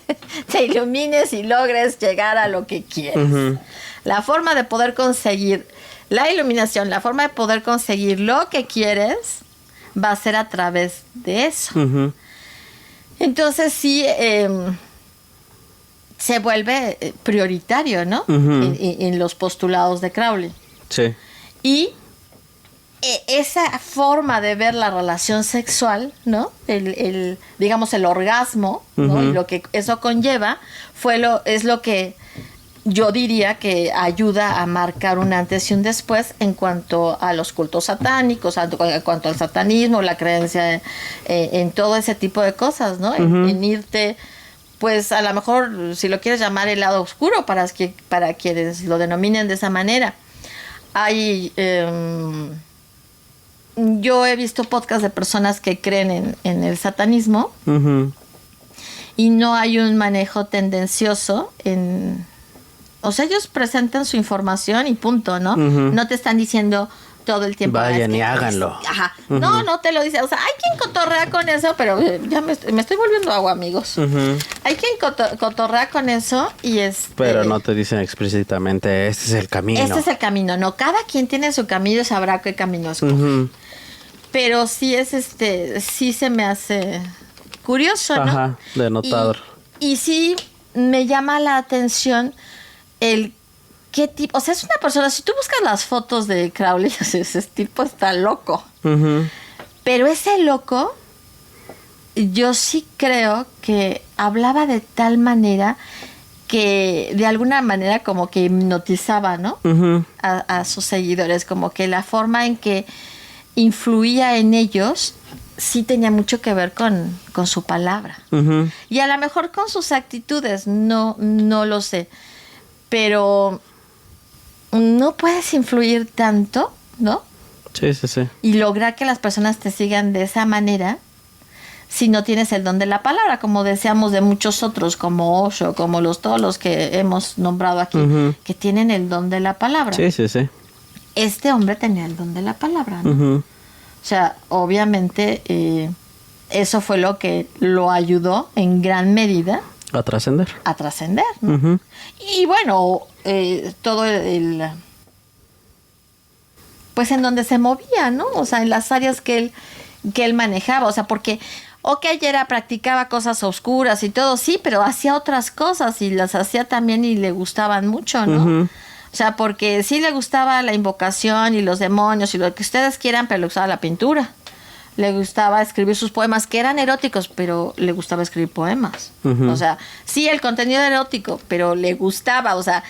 S1: te ilumines y logres llegar a lo que quieres. La forma de poder conseguir la iluminación, la forma de poder conseguir lo que quieres va a ser a través de eso. Entonces sí, se vuelve prioritario, ¿no? En los postulados de Crowley.
S2: Sí.
S1: Y esa forma de ver la relación sexual, ¿no? Digamos, el orgasmo, ¿no? Y lo que eso conlleva es lo que yo diría que ayuda a marcar un antes y un después en cuanto a los cultos satánicos, en cuanto al satanismo, la creencia en todo ese tipo de cosas, ¿no? En irte, pues a lo mejor, si lo quieres llamar el lado oscuro, para quienes lo denominen de esa manera. Hay... yo he visto podcasts de personas que creen en el satanismo y no hay un manejo tendencioso o sea, ellos presentan su información y punto, ¿no? No te están diciendo todo el tiempo.
S2: Vayan y háganlo.
S1: Ajá. No te lo dice. O sea, hay quien cotorrea con eso, pero ya me estoy volviendo agua, amigos. Hay quien cotorrea con eso y
S2: pero no te dicen explícitamente, este es el camino.
S1: Este es el camino, no. Cada quien tiene su camino y sabrá qué camino escoger. Pero sí sí se me hace curioso, ¿no?
S2: Ajá, denotador.
S1: Y sí me llama la atención qué tipo, o sea, es una persona, si tú buscas las fotos de Crowley, ese tipo está loco. Pero ese loco, yo sí creo que hablaba de tal manera que de alguna manera como que hipnotizaba, ¿no? A sus seguidores, como que la forma en que influía en ellos sí tenía mucho que ver con su palabra. Y a lo mejor con sus actitudes, no lo sé. Pero no puedes influir tanto, ¿no?
S2: Sí.
S1: Y lograr que las personas te sigan de esa manera si no tienes el don de la palabra, como decíamos de muchos otros, como Osho, como todos los que hemos nombrado aquí, que tienen el don de la palabra.
S2: Sí.
S1: Este hombre tenía el don de la palabra, ¿no? O sea, obviamente eso fue lo que lo ayudó en gran medida
S2: a trascender,
S1: ¿no? Y bueno, todo pues en donde se movía, ¿no? O sea, en las áreas que él manejaba, o sea, porque practicaba cosas oscuras y todo, sí, pero hacía otras cosas y las hacía también y le gustaban mucho, ¿no? O sea, porque sí le gustaba la invocación y los demonios y lo que ustedes quieran, pero le gustaba la pintura. Le gustaba escribir sus poemas, que eran eróticos, pero le gustaba escribir poemas. O sea, sí, el contenido erótico, pero le gustaba, o sea,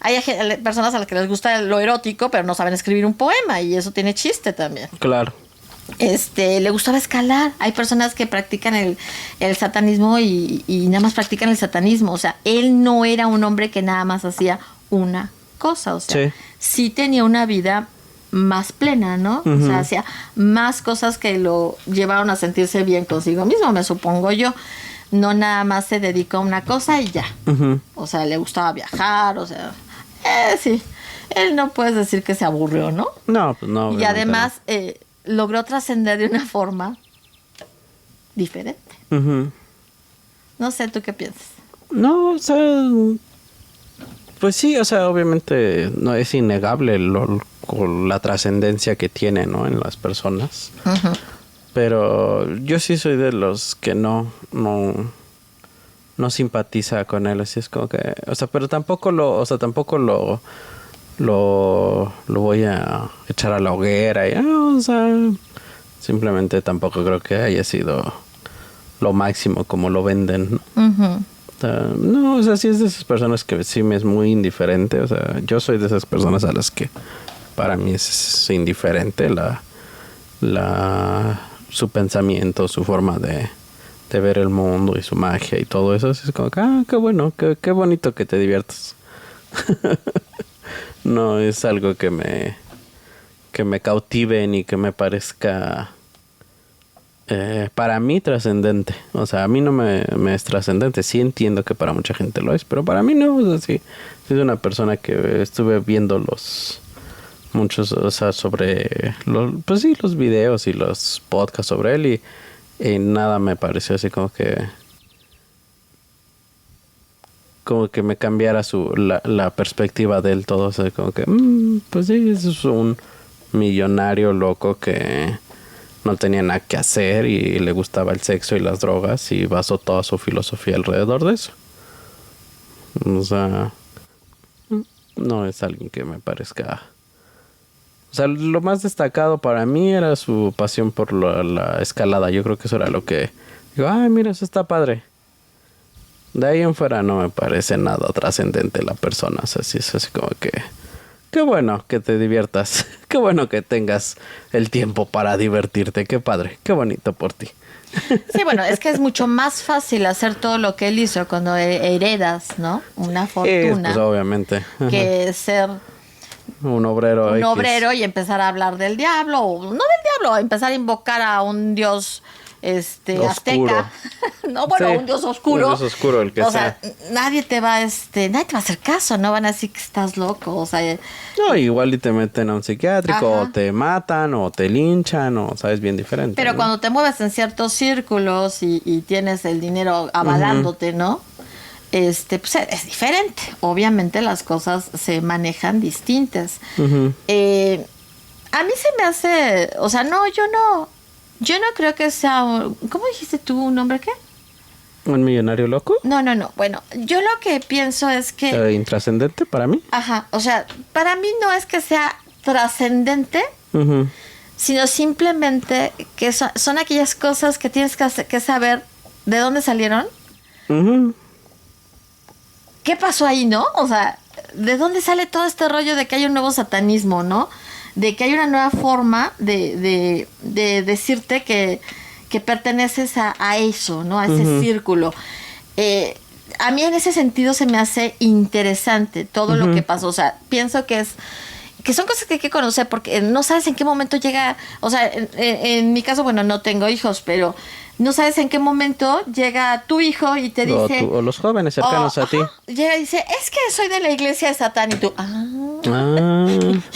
S1: hay personas a las que les gusta lo erótico, pero no saben escribir un poema, y eso tiene chiste también.
S2: Claro.
S1: Le gustaba escalar. Hay personas que practican el satanismo y nada más practican el satanismo. O sea, él no era un hombre que nada más hacía una cosa. O sea, sí tenía una vida más plena, ¿no? O sea, hacía más cosas que lo llevaron a sentirse bien consigo mismo, me supongo yo. No nada más se dedicó a una cosa y ya. O sea, le gustaba viajar, o sea, sí. Él no puedes decir que se aburrió, ¿no?
S2: No, pues no.
S1: Y además logró trascender de una forma diferente. No sé, ¿tú qué piensas?
S2: No, o sea, pues sí, o sea, obviamente no es innegable la trascendencia que tiene, ¿no? En las personas. Pero yo sí soy de los que no simpatiza con él, así es como que, o sea, pero tampoco lo voy a echar a la hoguera y, o sea, simplemente tampoco creo que haya sido lo máximo como lo venden, ¿no? No, o sea, sí es de esas personas que sí me es muy indiferente, o sea, yo soy de esas personas a las que para mí es indiferente su pensamiento, su forma de ver el mundo y su magia y todo eso. Es como que, qué bueno, qué bonito que te diviertas. No es algo que me cautive ni que me parezca para mí trascendente. O sea, a mí no me es trascendente. Sí entiendo que para mucha gente lo es, pero para mí no. O sea, sí es una persona que estuve viendo muchos, o sea, sobre pues sí, los videos y los podcasts sobre él y nada me pareció así como que me cambiara la perspectiva de él todo. O sea, como que pues sí, es un millonario loco que no tenía nada que hacer y le gustaba el sexo y las drogas y basó toda su filosofía alrededor de eso. O sea, no es alguien que me parezca... O sea, lo más destacado para mí era su pasión por la escalada. Yo creo que eso era lo que... Digo, ay, mira, eso está padre. De ahí en fuera no me parece nada trascendente la persona. O sea, sí es así como que... Qué bueno que te diviertas. Qué bueno que tengas el tiempo para divertirte. Qué padre. Qué bonito por ti.
S1: Sí, bueno, es que es mucho más fácil hacer todo lo que él hizo cuando heredas, ¿no? Una fortuna.
S2: Pues obviamente.
S1: Que ser
S2: un obrero.
S1: Un obrero y empezar a hablar del diablo. O no del diablo, empezar a invocar a un dios azteca. No, bueno, sí, un dios oscuro.
S2: Un dios oscuro, el que sea.
S1: Nadie te va a hacer caso, no van a decir que estás loco, o sea.
S2: No, igual y te meten a un psiquiátrico, o te matan, o te linchan, o sabes, bien diferente.
S1: Pero
S2: ¿no?
S1: cuando te mueves en ciertos círculos y tienes el dinero avalándote, ¿no? Pues es diferente. Obviamente las cosas se manejan distintas. A mí se me hace, o sea, yo no creo que sea, ¿cómo dijiste tú un hombre qué?
S2: ¿Un millonario loco?
S1: No. Bueno, yo lo que pienso es que...
S2: ¿Intrascendente para mí?
S1: Ajá, o sea, para mí no es que sea trascendente, sino simplemente que son aquellas cosas que tienes que saber de dónde salieron. ¿Qué pasó ahí, no? O sea, ¿de dónde sale todo este rollo de que hay un nuevo satanismo, no? De que hay una nueva forma de decirte que perteneces a eso, ¿no? A ese círculo. A mí en ese sentido se me hace interesante todo lo que pasó. O sea, pienso que son cosas que hay que conocer porque no sabes en qué momento llega... O sea, en mi caso, bueno, no tengo hijos, pero no sabes en qué momento llega tu hijo y te dice...
S2: O los jóvenes cercanos a ti.
S1: Llega y dice, es que soy de la iglesia de Satán. Y tú,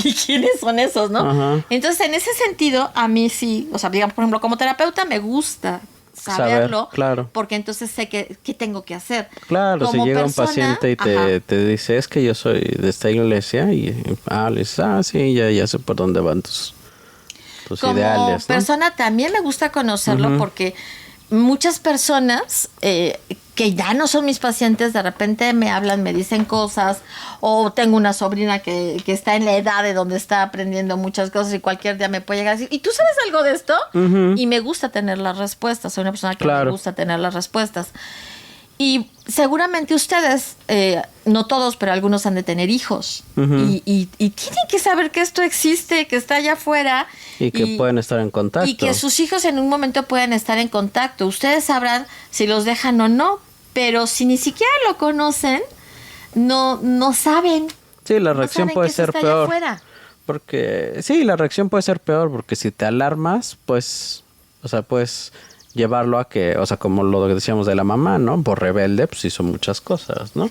S1: ¿y quiénes son esos, no? Entonces, en ese sentido, a mí sí, o sea, digamos, por ejemplo, como terapeuta me gusta saberlo,
S2: claro.
S1: Porque entonces sé qué tengo que hacer.
S2: Claro, como si llega un paciente y te dice, es que yo soy de esta iglesia, y le dices, sí, ya sé por dónde van tus
S1: como
S2: ideales, ¿no?
S1: Persona también me gusta conocerlo porque muchas personas que ya no son mis pacientes, de repente me hablan, me dicen cosas, o tengo una sobrina que está en la edad de donde está aprendiendo muchas cosas y cualquier día me puede llegar a decir, ¿y tú sabes algo de esto? Y me gusta tener las respuestas, soy una persona que me gusta tener las respuestas. Y seguramente ustedes, no todos, pero algunos han de tener hijos. Y tienen que saber que esto existe, que está allá afuera.
S2: Y que pueden estar en contacto.
S1: Y que sus hijos en un momento pueden estar en contacto. Ustedes sabrán si los dejan o no. Pero si ni siquiera lo conocen, no saben.
S2: Sí, la reacción puede ser peor. Porque, sí, la reacción puede ser peor porque si te alarmas, pues, o sea, pues... llevarlo a que, o sea, como lo que decíamos de la mamá, ¿no? Por rebelde, pues hizo muchas cosas, ¿no?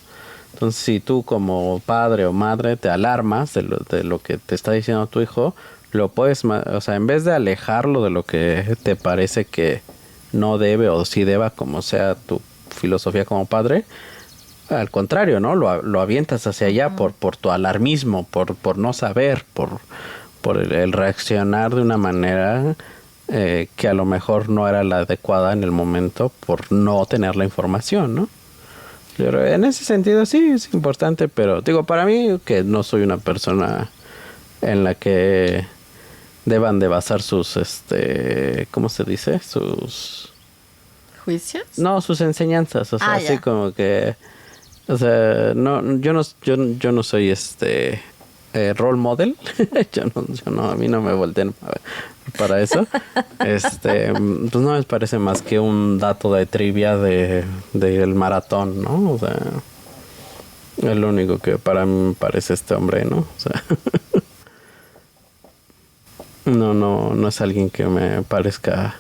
S2: Entonces, si tú como padre o madre te alarmas de lo que te está diciendo tu hijo, lo puedes, o sea, en vez de alejarlo de lo que te parece que no debe o sí deba, como sea tu filosofía como padre, al contrario, ¿no? Lo avientas hacia allá por tu alarmismo, por no saber, por el reaccionar de una manera... que a lo mejor no era la adecuada en el momento por no tener la información, ¿no? Pero en ese sentido sí es importante, pero digo, para mí que no soy una persona en la que deban de basar sus, ¿cómo se dice? Sus...
S1: ¿Juicios?
S2: No, sus enseñanzas, o sea, así como que, o sea, yo no soy role model. yo no, a mí no me volteen para eso. Pues no me parece más que un dato de trivia del maratón, ¿no? O sea, es lo único que para mí me parece este hombre, ¿no? O sea, no es alguien que me parezca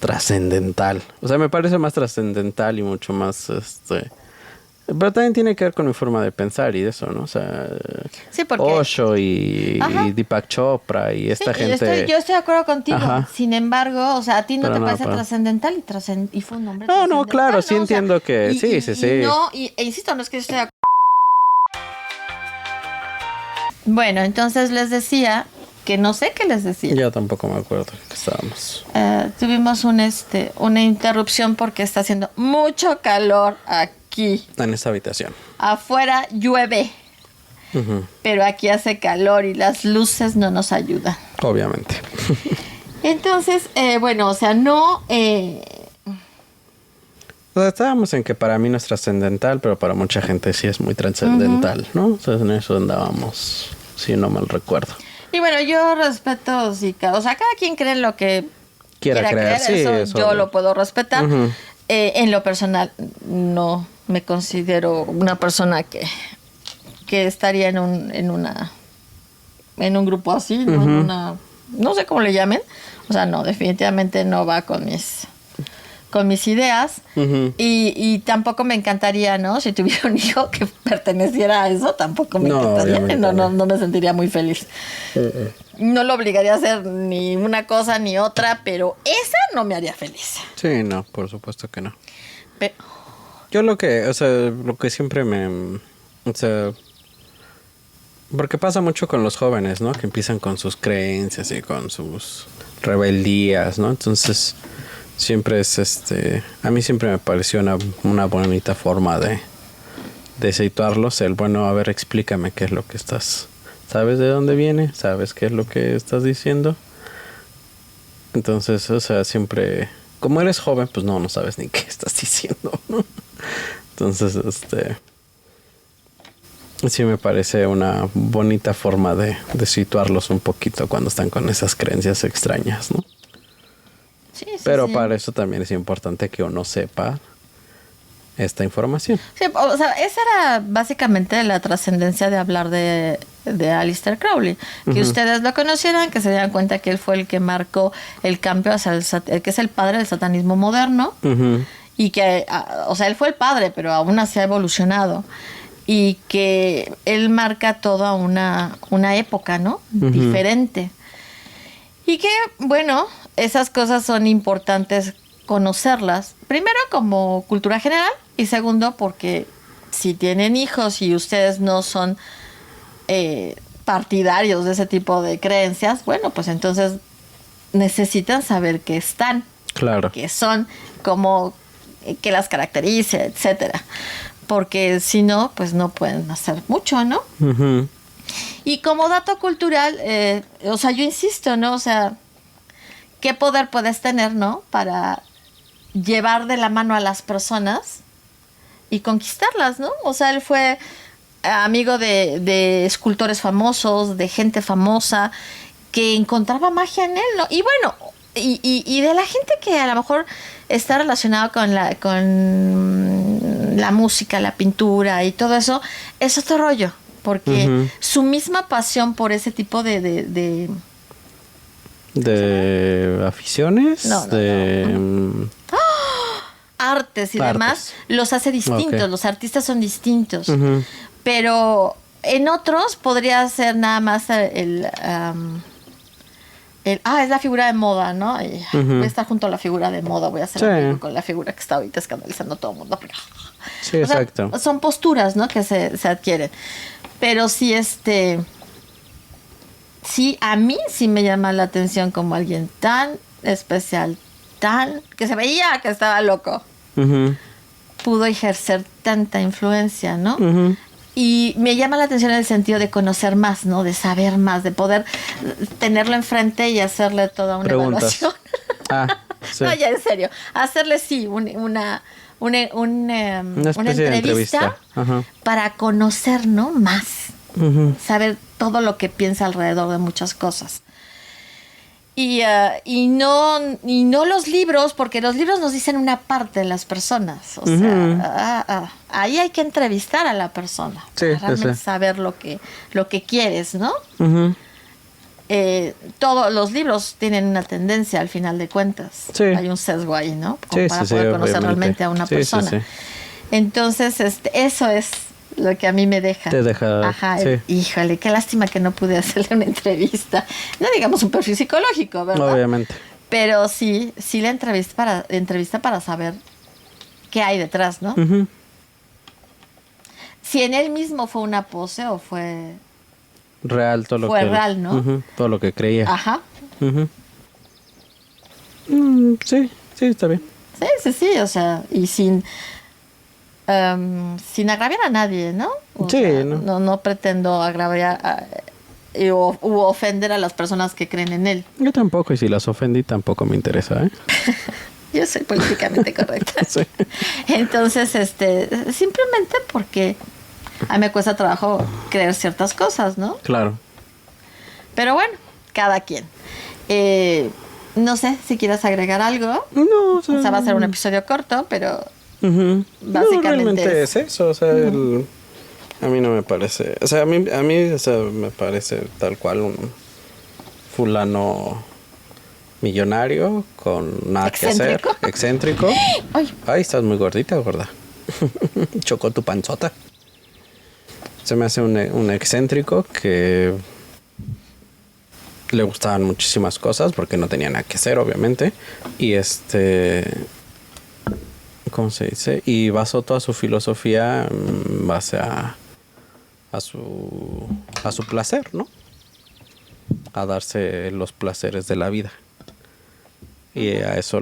S2: trascendental. O sea, me parece más trascendental y mucho más, pero también tiene que ver con mi forma de pensar y eso, ¿no? O sea,
S1: sí, porque...
S2: Osho y Deepak Chopra y esta gente...
S1: Yo estoy de acuerdo contigo. Sin embargo, o sea, a ti no te parece trascendental y fue un hombre trascendental.
S2: No, claro, sí entiendo que... Sí.
S1: E insisto, no es que yo esté de acuerdo. Bueno, entonces les decía que no sé qué les decía.
S2: Yo tampoco me acuerdo que estábamos.
S1: Tuvimos una interrupción porque está haciendo mucho calor aquí.
S2: En esta habitación.
S1: afuera llueve, pero aquí hace calor y las luces no nos ayudan.
S2: Obviamente.
S1: Entonces, bueno, o sea, no...
S2: O sea, estábamos en que para mí no es trascendental, pero para mucha gente sí es muy trascendental, ¿no? O sea, en eso andábamos, si no mal recuerdo.
S1: Y bueno, yo respeto, sí, o sea, cada quien cree en lo que quiera creer, sí, eso yo lo puedo respetar. En lo personal, no me considero una persona que estaría en un grupo así, ¿no? En una, no sé cómo le llamen. O sea, no, definitivamente no va con mis ideas. Y tampoco me encantaría, ¿no? Si tuviera un hijo que perteneciera a eso, tampoco me encantaría. No me sentiría muy feliz. No lo obligaría a hacer ni una cosa ni otra, pero esa no me haría feliz.
S2: Sí, no, por supuesto que no. Yo lo que siempre o sea, porque pasa mucho con los jóvenes, ¿no? Que empiezan con sus creencias y con sus rebeldías, ¿no? Entonces, siempre es a mí siempre me pareció una bonita forma de situarlos. Bueno, a ver, explícame qué es lo que ¿sabes de dónde viene? ¿Sabes qué es lo que estás diciendo? Entonces, o sea, siempre, como eres joven, pues no sabes ni qué estás diciendo, ¿no? Entonces, sí me parece una bonita forma de situarlos un poquito cuando están con esas creencias extrañas, ¿no?
S1: Sí,
S2: pero para eso también es importante que uno sepa esta información.
S1: Sí, o sea, esa era básicamente la trascendencia de hablar de Aleister Crowley. Que ustedes lo conocieran, que se dieran cuenta que él fue el que marcó el cambio hacia que es el padre del satanismo moderno. Y que, o sea, él fue el padre, pero aún así ha evolucionado. Y que él marca toda una época, ¿no? Diferente. Y que, bueno, esas cosas son importantes conocerlas. Primero, como cultura general. Y segundo, porque si tienen hijos y ustedes no son partidarios de ese tipo de creencias, bueno, pues entonces necesitan saber qué están.
S2: Claro.
S1: Qué son, cómo, qué las caracteriza, etcétera. Porque si no, pues no pueden hacer mucho, ¿no? Y como dato cultural, o sea, yo insisto, ¿no? O sea, ¿qué poder puedes tener, ¿no? Para llevar de la mano a las personas y conquistarlas, ¿no? O sea, él fue amigo de escultores famosos, de gente famosa, que encontraba magia en él, ¿no? Y bueno, y de la gente que a lo mejor está relacionada con la música, la pintura y todo eso, es otro rollo. Porque su misma pasión por ese tipo de
S2: aficiones,
S1: artes y demás, los hace distintos. Los artistas son distintos. Pero en otros podría ser nada más es la figura de moda, ¿no? Voy a estar junto a la figura de moda, voy a ser amigo con la figura que está ahorita escandalizando a todo el mundo.
S2: Sí, exacto.
S1: Sea, son posturas, ¿no? Que se adquieren. Pero sí, sí, a mí sí me llama la atención como alguien tan especial, que se veía que estaba loco, pudo ejercer tanta influencia, ¿no? Y me llama la atención en el sentido de conocer más, ¿no? De saber más, de poder tenerlo enfrente y hacerle toda una evaluación. Sí. No, ya en serio, hacerle sí una entrevista. Para conocer, ¿no? Más. Saber todo lo que piensa alrededor de muchas cosas. Y no los libros, porque los libros nos dicen una parte de las personas. O sea, ahí hay que entrevistar a la persona.
S2: Sí,
S1: para realmente saber lo que quieres, ¿no? Todos los libros tienen una tendencia al final de cuentas. Sí. Hay un sesgo ahí, ¿no? Como para poder conocer realmente a una persona. Entonces, eso es lo que a mí me deja.
S2: Te deja.
S1: Ajá. Híjole, qué lástima que no pude hacerle una entrevista. No digamos un perfil psicológico, ¿verdad?
S2: Obviamente.
S1: Pero sí la entrevista para saber qué hay detrás, ¿no? Si en él mismo fue una pose o fue
S2: real, todo lo que...
S1: Fue real, ¿no?
S2: Todo lo que creía.
S1: Ajá.
S2: Sí, está bien.
S1: Sí, o sea, y sin... sin agraviar a nadie, ¿no?
S2: Sí, ¿no?
S1: No pretendo agraviar u ofender a las personas que creen en él.
S2: Yo tampoco, y si las ofendí tampoco me interesa, ¿eh?
S1: Yo soy políticamente correcta.
S2: Sí.
S1: Entonces, simplemente porque a mí me cuesta trabajo creer ciertas cosas, ¿no?
S2: Claro.
S1: Pero bueno, cada quien. No sé si quieres agregar algo.
S2: No,
S1: O sea, va a ser un episodio corto, pero básicamente
S2: no, realmente es eso, o sea, a mí no me parece, o sea, a mí o sea, me parece tal cual un fulano millonario con nada que hacer, excéntrico. Ay, estás muy gordita, gorda. Chocó tu panzota. Se me hace un excéntrico que le gustaban muchísimas cosas porque no tenía nada que hacer, obviamente. Y ¿cómo se dice? Y basó toda su filosofía en base a su placer, ¿no? A darse los placeres de la vida. Y a eso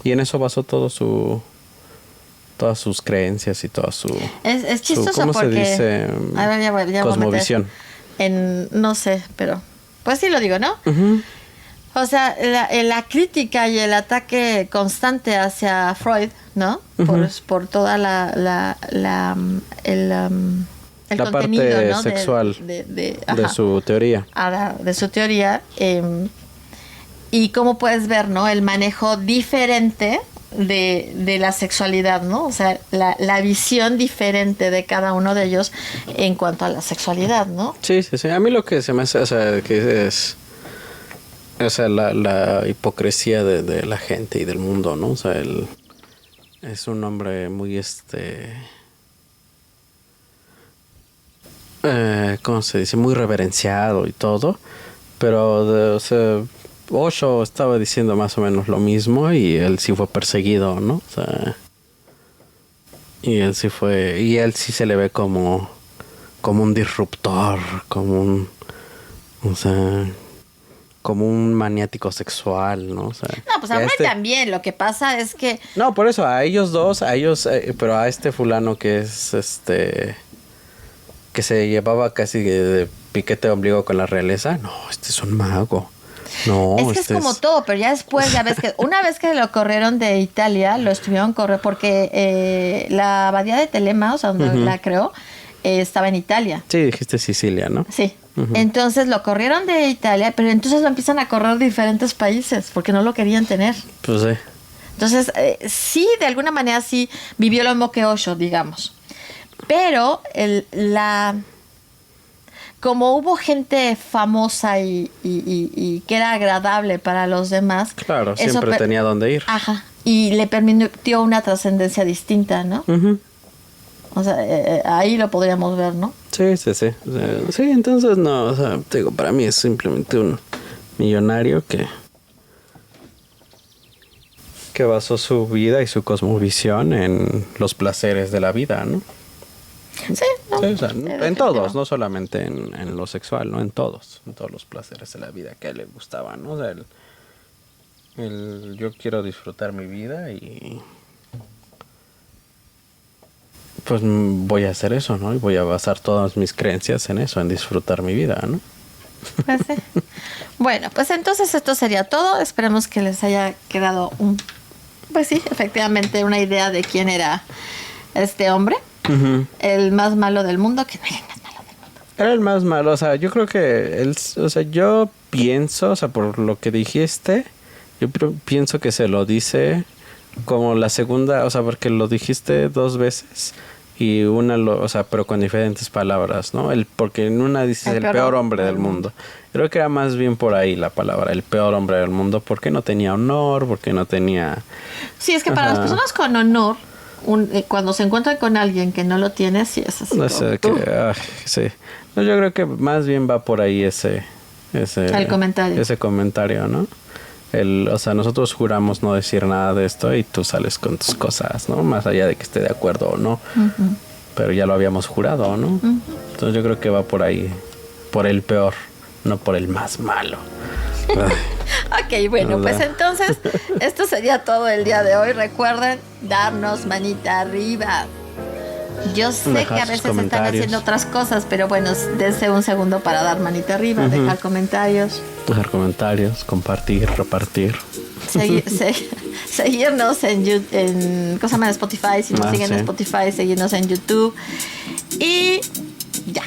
S2: y en eso basó todas sus creencias y toda su...
S1: Es chistoso
S2: ¿cómo
S1: porque...
S2: se dice?
S1: A ver, ya
S2: cosmovisión.
S1: No sé, pero... Pues sí lo digo, ¿no? Uh-huh. O sea, la crítica y el ataque constante hacia Freud, ¿no? Uh-huh. Por toda el contenido,
S2: parte
S1: ¿no?
S2: sexual de su teoría.
S1: De su teoría. Y cómo puedes ver, ¿no? El manejo diferente de la sexualidad, ¿no? O sea, la visión diferente de cada uno de ellos en cuanto a la sexualidad, ¿no?
S2: Sí. A mí lo que se me hace, o sea, que es... O sea, la hipocresía de la gente y del mundo, ¿no? O sea, es un hombre muy, ¿cómo se dice? Muy reverenciado y todo. Pero, o sea, Osho estaba diciendo más o menos lo mismo y él sí fue perseguido, ¿no? O sea, y él sí se le ve como un disruptor, como un maniático sexual, ¿no? O sea,
S1: no, pues a mí también. Lo que pasa es que...
S2: No, por eso, a ellos dos, pero a este fulano que es, que se llevaba casi de piquete de ombligo con la realeza. No, es un mago. No,
S1: es que es como todo, pero ya después, ya ves que una vez que lo corrieron de Italia, lo estuvieron corriendo porque la abadía de Telema, o sea, donde la creó, estaba en Italia.
S2: Sí, dijiste Sicilia, ¿no?
S1: Sí. Entonces lo corrieron de Italia, pero entonces lo empiezan a correr de diferentes países porque no lo querían tener.
S2: Pues sí.
S1: Entonces, sí, de alguna manera sí vivió lo mismo que Osho, digamos. Pero como hubo gente famosa y que era agradable para los demás.
S2: Claro, siempre tenía dónde ir.
S1: Ajá. Y le permitió una trascendencia distinta, ¿no? Uh-huh. O sea, ahí lo podríamos ver, ¿no?
S2: Sí. O sea, sí, entonces no, o sea, digo, para mí es simplemente un millonario que basó su vida y su cosmovisión en los placeres de la vida, ¿no?
S1: Sí, no.
S2: Sí, o sea, en todos, no solamente en lo sexual, ¿no? En todos los placeres de la vida que a él le gustaban, ¿no? O sea, yo quiero disfrutar mi vida y pues voy a hacer eso, ¿no? Y voy a basar todas mis creencias en eso, en disfrutar mi vida, ¿no?
S1: Pues sí. Bueno, pues entonces esto sería todo. Esperemos que les haya quedado pues sí, efectivamente una idea de quién era este hombre. Uh-huh. El más malo del mundo, que no era el más malo del mundo.
S2: Era el más malo, o sea, yo creo que yo pienso, o sea, por lo que dijiste, yo pienso que se lo dice como la segunda, o sea, porque lo dijiste 2 veces y o sea, pero con diferentes palabras, ¿no? Porque en una dices el peor hombre del mundo. Creo que era más bien por ahí la palabra, el peor hombre del mundo, porque no tenía honor, porque no tenía...
S1: Sí, es que para las personas con honor, cuando se encuentran con alguien que no lo tiene, sí es así.
S2: No sé, sí. No, yo creo que más bien va por ahí el comentario. Ese comentario, ¿no? O sea, nosotros juramos no decir nada de esto y tú sales con tus cosas, ¿no? Más allá de que esté de acuerdo o no. Uh-huh. Pero ya lo habíamos jurado, ¿no? Uh-huh. Entonces yo creo que va por ahí, por el peor, no por el más malo.
S1: Ok, bueno, pues entonces esto sería todo el día de hoy. Recuerden darnos manita arriba. Yo sé
S2: Dejar
S1: que a
S2: sus
S1: veces están
S2: comentarios.
S1: haciendo otras cosas, pero bueno, dense un segundo para dar manita arriba, dejar comentarios,
S2: Dejar comentarios, compartir, repartir.
S1: seguirnos en cosa más Spotify, si nos siguen en Spotify, seguirnos en YouTube y ya,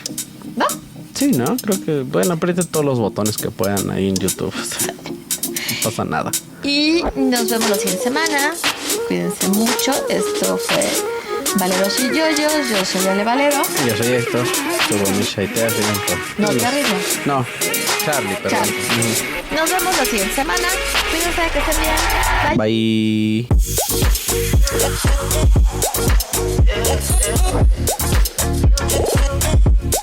S1: ¿no?
S2: Sí, ¿no? Creo que, bueno, aprieten todos los botones que puedan ahí en YouTube. No pasa nada.
S1: Y nos vemos la siguiente semana. Cuídense mucho. Esto fue Valeros y Yoyos. Yo soy Ale Valero.
S2: Yo soy Héctor. Soy Misha y te
S1: No, Charlie no.
S2: No, Charlie, perdón.
S1: Charlie. Nos vemos la siguiente semana. Cuídense, que estén bien. Bye.
S2: Bye.